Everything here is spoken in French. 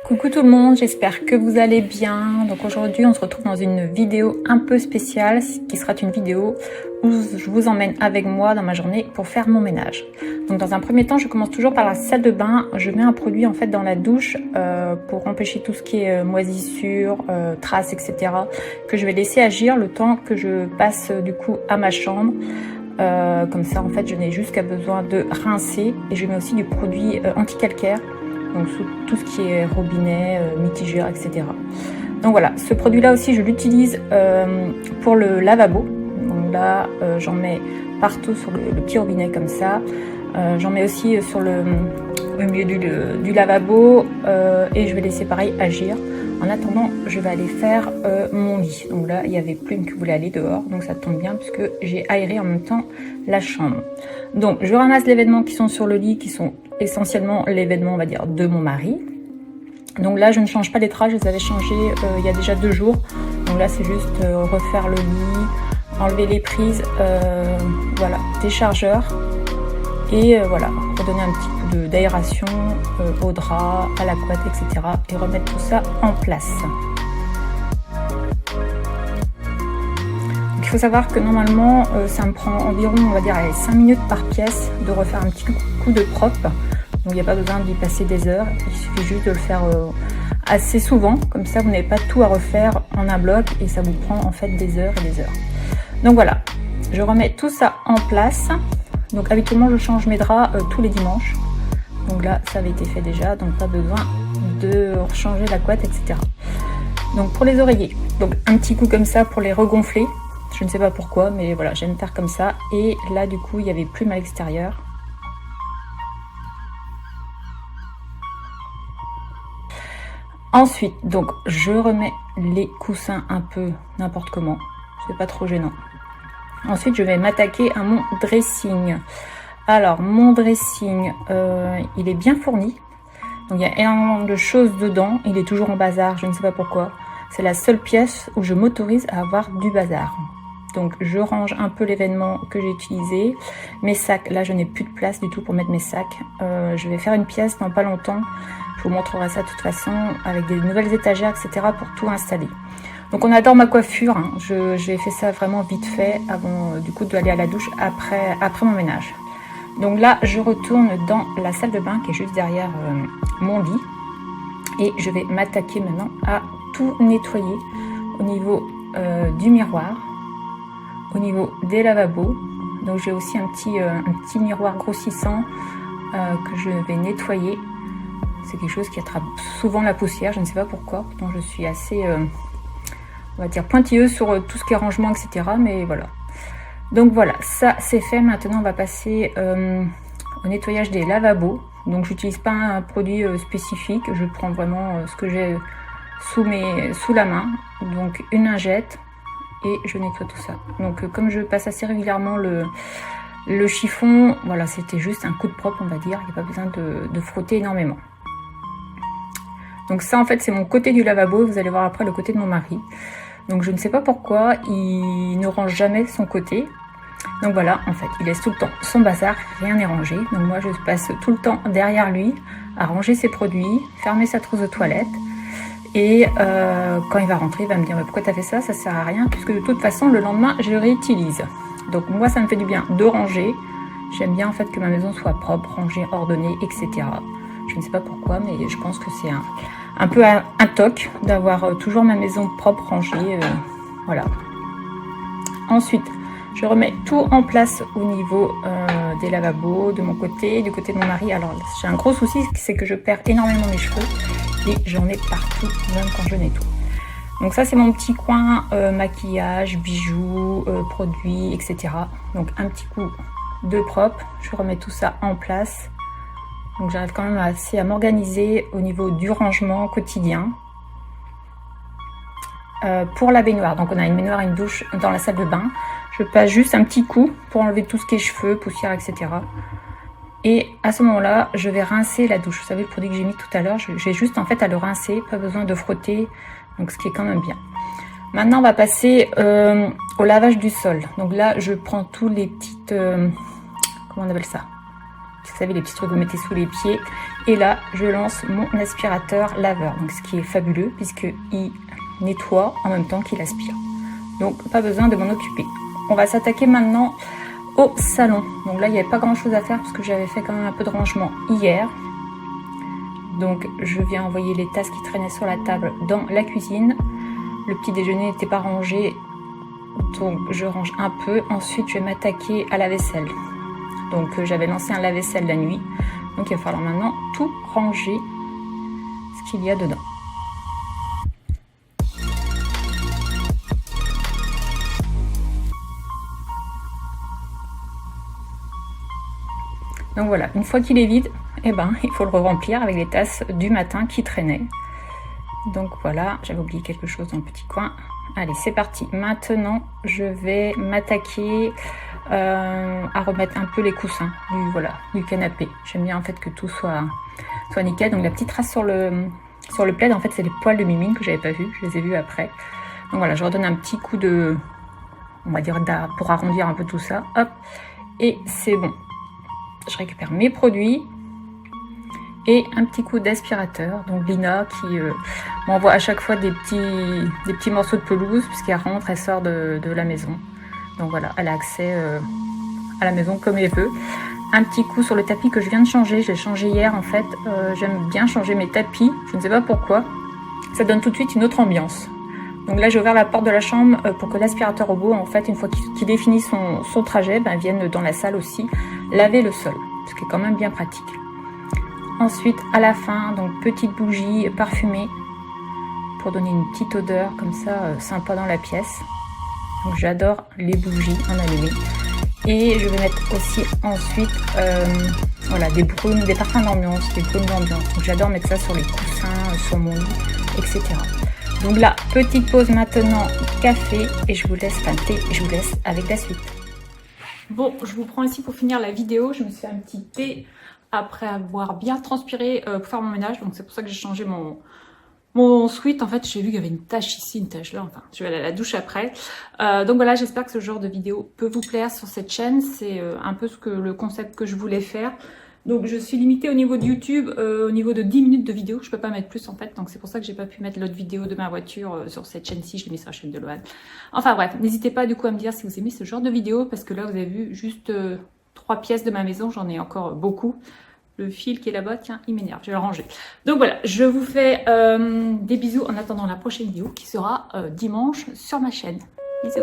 Coucou tout le monde, j'espère que vous allez bien. Donc aujourd'hui on se retrouve dans une vidéo un peu spéciale qui sera une vidéo où je vous emmène avec moi dans ma journée pour faire mon ménage. Donc dans un premier temps je commence toujours par la salle de bain. Je mets un produit en fait dans la douche pour empêcher tout ce qui est moisissure, traces, etc. que je vais laisser agir le temps que je passe du coup à ma chambre. Comme ça en fait je n'ai juste qu'à besoin de rincer et je mets aussi du produit anti-calcaire. Donc sous tout ce qui est robinet, mitigeur, etc. Donc voilà, ce produit-là aussi, je l'utilise pour le lavabo. Donc là, j'en mets partout sur le petit robinet comme ça. J'en mets aussi sur le milieu du lavabo et je vais laisser pareil agir. En attendant, je vais aller faire mon lit. Donc là, il y avait Plume qui voulait aller dehors, donc ça tombe bien puisque j'ai aéré en même temps la chambre. Donc je ramasse les vêtements qui sont sur le lit, qui sont essentiellement les vêtements, on va dire, de mon mari. Donc là, je ne change pas les draps, je les avais changés il y a déjà 2 jours. Donc là, c'est juste refaire le lit, enlever les prises, voilà, des chargeurs. Et voilà, redonner un petit coup d'aération au drap, à la couette, etc. Et remettre tout ça en place. Il faut savoir que normalement, ça me prend environ, on va dire, 5 minutes par pièce de refaire un petit coup de propre. Donc il n'y a pas besoin d'y passer des heures, il suffit juste de le faire assez souvent. Comme ça, vous n'avez pas tout à refaire en un bloc et ça vous prend en fait des heures et des heures. Donc voilà, je remets tout ça en place. Donc habituellement je change mes draps tous les dimanches. Donc là ça avait été fait déjà, donc pas besoin de changer la couette, etc. Donc pour les oreillers, donc un petit coup comme ça pour les regonfler. Je ne sais pas pourquoi, mais voilà, j'aime faire comme ça. Et là du coup il y avait Plume à l'extérieur. Ensuite, donc je remets les coussins un peu n'importe comment. C'est pas trop gênant. Ensuite, je vais m'attaquer à mon dressing. Alors, mon dressing, il est bien fourni. Donc, il y a énormément de choses dedans. Il est toujours en bazar, je ne sais pas pourquoi. C'est la seule pièce où je m'autorise à avoir du bazar. Donc, je range un peu les vêtements que j'ai utilisés. Mes sacs, là, je n'ai plus de place du tout pour mettre mes sacs. Je vais faire une pièce dans pas longtemps. Je vous montrerai ça de toute façon, avec des nouvelles étagères, etc. pour tout installer. Donc on adore ma coiffure, hein. J'ai fait ça vraiment vite fait avant du coup d'aller à la douche après mon ménage. Donc là je retourne dans la salle de bain qui est juste derrière mon lit et je vais m'attaquer maintenant à tout nettoyer au niveau du miroir, au niveau des lavabos. Donc j'ai aussi un petit miroir grossissant que je vais nettoyer. C'est quelque chose qui attrape souvent la poussière, je ne sais pas pourquoi, pourtant je suis assez... on va dire pointilleuse sur tout ce qui est rangement, etc. Mais voilà. Donc voilà, ça c'est fait. Maintenant, on va passer au nettoyage des lavabos. Donc, j'utilise pas un produit spécifique. Je prends vraiment ce que j'ai sous la main. Donc, une lingette et je nettoie tout ça. Donc, comme je passe assez régulièrement le chiffon, voilà, c'était juste un coup de propre, on va dire. Il n'y a pas besoin de frotter énormément. Donc ça en fait c'est mon côté du lavabo, vous allez voir après le côté de mon mari. Donc je ne sais pas pourquoi, il ne range jamais son côté. Donc voilà, en fait, il laisse tout le temps son bazar, rien n'est rangé. Donc moi je passe tout le temps derrière lui à ranger ses produits, fermer sa trousse de toilette. Et quand il va rentrer, il va me dire mais pourquoi t'as fait ça, ça sert à rien, puisque de toute façon le lendemain je le réutilise. Donc moi ça me fait du bien de ranger. J'aime bien en fait que ma maison soit propre, rangée, ordonnée, etc. Je ne sais pas pourquoi, mais je pense que c'est un peu un toc d'avoir toujours ma maison propre, rangée. Voilà. Ensuite, je remets tout en place au niveau des lavabos, de mon côté, du côté de mon mari. Alors, j'ai un gros souci, c'est que je perds énormément mes cheveux et j'en ai partout, même quand je nettoie. Donc ça, c'est mon petit coin maquillage, bijoux, produits, etc. Donc, un petit coup de propre. Je remets tout ça en place. Donc j'arrive quand même assez à m'organiser au niveau du rangement quotidien. Pour la baignoire, donc on a une baignoire et une douche dans la salle de bain. Je passe juste un petit coup pour enlever tout ce qui est cheveux, poussière, etc. Et à ce moment-là, je vais rincer la douche. Vous savez, le produit que j'ai mis tout à l'heure, j'ai juste en fait à le rincer, pas besoin de frotter, donc ce qui est quand même bien. Maintenant, on va passer au lavage du sol. Donc là, je prends tous les petites... comment on appelle ça ? Vous savez, les petits trucs que vous mettez sous les pieds. Et là, je lance mon aspirateur laveur. Donc, ce qui est fabuleux puisqu'il nettoie en même temps qu'il aspire. Donc, pas besoin de m'en occuper. On va s'attaquer maintenant au salon. Donc là, il n'y avait pas grand chose à faire parce que j'avais fait quand même un peu de rangement hier. Donc, je viens envoyer les tasses qui traînaient sur la table dans la cuisine. Le petit déjeuner n'était pas rangé. Donc, je range un peu. Ensuite, je vais m'attaquer à la vaisselle. Donc j'avais lancé un lave-vaisselle la nuit, donc il va falloir maintenant tout ranger ce qu'il y a dedans. Donc voilà, une fois qu'il est vide, eh ben, il faut le remplir avec les tasses du matin qui traînaient. Donc voilà, j'avais oublié quelque chose dans le petit coin. Allez, c'est parti. Maintenant, je vais m'attaquer à remettre un peu les coussins du canapé. J'aime bien en fait que tout soit nickel. Donc la petite trace sur le plaid, en fait, c'est les poils de Mimine que j'avais pas vu. Je les ai vus après. Donc voilà, je redonne un petit coup de, on va dire, pour arrondir un peu tout ça. Hop, et c'est bon. Je récupère mes produits. Et un petit coup d'aspirateur, donc Lina qui m'envoie à chaque fois des petits morceaux de pelouse puisqu'elle rentre, elle sort de la maison. Donc voilà, elle a accès à la maison comme elle veut. Un petit coup sur le tapis que je viens de changer, je l'ai changé hier en fait. J'aime bien changer mes tapis, je ne sais pas pourquoi. Ça donne tout de suite une autre ambiance. Donc là j'ai ouvert la porte de la chambre pour que l'aspirateur robot, en fait, une fois qu'il définit son trajet, vienne dans la salle aussi laver le sol, ce qui est quand même bien pratique. Ensuite, à la fin, donc petite bougie parfumée pour donner une petite odeur comme ça, sympa dans la pièce. Donc j'adore les bougies en allumé. Et je vais mettre aussi ensuite voilà, des brumes, des parfums d'ambiance, des brumes d'ambiance. Donc j'adore mettre ça sur les coussins, sur mon lit, etc. Donc là, petite pause maintenant, café, et je vous laisse, enfin thé, et je vous laisse avec la suite. Bon, je vous prends ici pour finir la vidéo. Je me suis fait un petit thé après avoir bien transpiré pour faire mon ménage. Donc c'est pour ça que j'ai changé mon sweat. En fait, j'ai vu qu'il y avait une tache ici, une tache là. Enfin, je vais aller à la douche après. Donc voilà, j'espère que ce genre de vidéo peut vous plaire sur cette chaîne. C'est un peu le concept que je voulais faire. Donc je suis limitée au niveau de YouTube, au niveau de 10 minutes de vidéo. Je peux pas mettre plus en fait. Donc c'est pour ça que j'ai pas pu mettre l'autre vidéo de ma voiture sur cette chaîne-ci. Je l'ai mis sur la chaîne de Loane. Enfin bref, n'hésitez pas du coup à me dire si vous aimez ce genre de vidéo. Parce que là, vous avez vu juste 3 pièces de ma maison. J'en ai encore beaucoup. Le fil qui est là-bas, tiens, il m'énerve, je vais le ranger. Donc voilà, je vous fais des bisous en attendant la prochaine vidéo qui sera dimanche sur ma chaîne. Bisous.